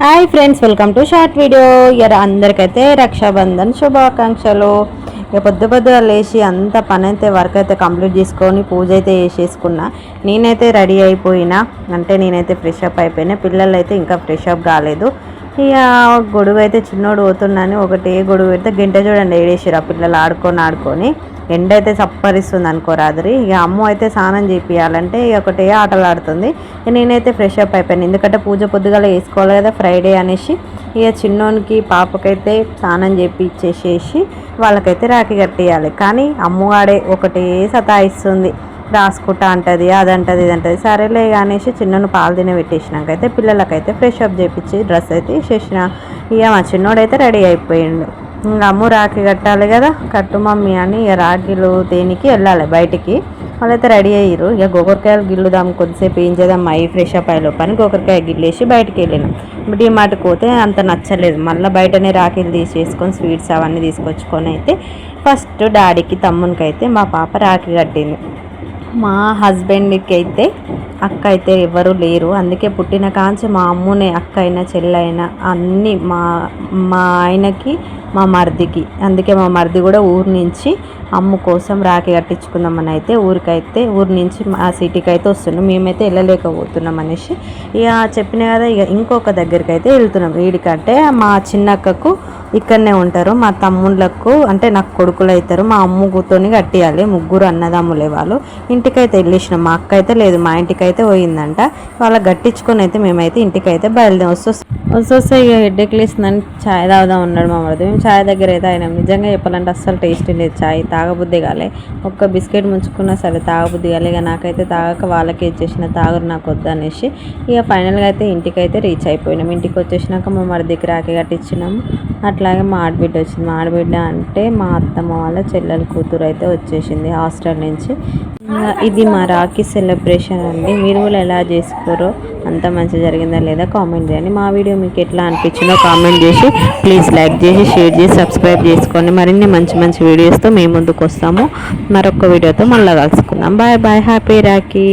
Hi friends, welcome to short video. అందరికైతే రక్షాబంధన్ శుభాకాంక్షలు. ఇక పొద్దుగా లేచి అంత పని అయితే వర్క్ అయితే కంప్లీట్ చేసుకొని పూజ అయితే చేసేసుకున్నా. నేనైతే రెడీ అయిపోయినా, అంటే నేనైతే ఫ్రెష్ అప్ అయిపోయినా. పిల్లలు అయితే ఇంకా ఫ్రెష్ అప్ కాలేదు. ఇక గొడుగు అయితే చిన్నోడు పోతున్నాను, ఒకటే గొడుగు పెడితే గంట చూడండి ఏడేసారు ఆ పిల్లలు ఆడుకొని ఎండ అయితే సప్పరిస్తుంది అనుకోరాదురి. ఇక అమ్మ అయితే స్నానం చేపియాలంటే ఒకటే ఆటలు ఆడుతుంది. నేనైతే ఫ్రెష్ అప్ అయిపోయాను, ఎందుకంటే పూజ పొద్దుగాల వేసుకోవాలి కదా ఫ్రైడే అనేసి. ఇక చిన్నోనికి పాపకైతే స్నానం చేపిచ్చేసేసి వాళ్ళకైతే రాఖీ కట్టేయాలి. కానీ అమ్మగాడే ఒకటే సతాయిస్తుంది, రాసుకుంటా అంటది, అదంటది ఇదంటది. సరేలే అనేసి చిన్నను పాలు తినే పెట్టేసినాకైతే పిల్లలకైతే ఫ్రెష్ అప్ చేపించి డ్రెస్ అయితే వేసేసిన. ఇక మా చిన్నోడైతే రెడీ అయిపోయిండు. ఇంకా అమ్ము రాఖీ కట్టాలి కదా, కట్టు మమ్మీ అని ఇక రాఖీలు దేనికి వెళ్ళాలి బయటికి. వాళ్ళైతే రెడీ అయ్యారు. ఇక గోకరకాయలు గిల్లుదాం, కొద్దిసేపు ఏం చేద్దాం అయ్యి ఫ్రెష్ అప్ అయ్యే పని గోకరకాయ గిల్లేసి బయటికి వెళ్ళినాం. ఈ మాటకు పోతే అంత నచ్చలేదు, మళ్ళీ బయటనే రాఖీలు తీసేసుకొని స్వీట్స్ అవన్నీ తీసుకొచ్చుకొని అయితే ఫస్ట్ డాడీకి తమ్మునికి అయితే మా పాప రాఖీ కట్టింది. మా హస్బెండ్కి అయితే అక్క అయితే ఎవరు లేరు, అందుకే పుట్టిన కాంచి మా అమ్మునే అక్క అయినా చెల్లైనా అన్నీ మా ఆయనకి మా మరిదికి. అందుకే మా మరిది కూడా ఊరు నుంచి అమ్ము కోసం రాఖీ కట్టించుకుందామని అయితే ఊరి నుంచి ఆ సిటీకి అయితే వస్తున్నాం. మేమైతే వెళ్ళలేకపోతున్నాం అనేసి ఇక చెప్పిన కదా. ఇక ఇంకొక దగ్గరికి అయితే వెళ్తున్నాం. వీడికంటే మా చిన్నక్కకు ఇక్కడనే ఉంటారు, మా తమ్ముళ్ళకు అంటే నాకు కొడుకులు అవుతారు. మా అమ్ముతోని కట్టియాలి, ముగ్గురు అన్నదమ్ములే వాళ్ళు. ఇంటికైతే వెళ్ళేసినాం, మా అక్క అయితే లేదు, మా ఇంటికైతే పోయిందంట. వాళ్ళకి గట్టించుకొని అయితే మేమైతే ఇంటికైతే బయలుదేరి వస్తే ఇక హెడ్ఏక్ లేస్తుందని ఛాయ్ తాగుదాం ఉన్నాడు మా మరిది. మేము ఛాయ్ దగ్గర అయితే ఆయన నిజంగా చెప్పాలంటే అస్సలు టేస్ట్ లేదు, ఛాయ్ తాగబుద్ది కాలే. ఒక్క బిస్కెట్ ముంచుకున్నా సరే తాగబుద్ది కాలే. ఇక నాకైతే తాగక వాళ్ళకి ఇచ్చేసిన, తాగురు నాకు వద్దు అనేసి ఇక ఫైనల్గా అయితే ఇంటికైతే రీచ్ అయిపోయినాం. ఇంటికి వచ్చేసినాక మా మరిదికి రాఖీ కట్టించినాము. అట్లాగే మా ఆడబిడ్డ వచ్చింది. మా ఆడబిడ్డ అంటే మా అత్తమ్మ వాళ్ళ చెల్లెల కూతురు అయితే వచ్చేసింది హాస్టల్ నుంచి. ఇది మా రాఖీ సెలబ్రేషన్ అండి. మీరు కూడా ఎలా చేసుకోరో, అంత మంచిగా జరిగిందా లేదా కామెంట్ చేయండి. మా వీడియో మీకు ఎట్లా అనిపించిందో కామెంట్ చేసి ప్లీజ్ లైక్ చేసి షేర్ చేసి సబ్స్క్రైబ్ చేసుకోండి. మరిన్ని మంచి మంచి వీడియోస్తో మేము ముందుకు వస్తాము. మరొక వీడియోతో మళ్ళీ కలుసుకుందాం. Bye bye, happy Rakhi.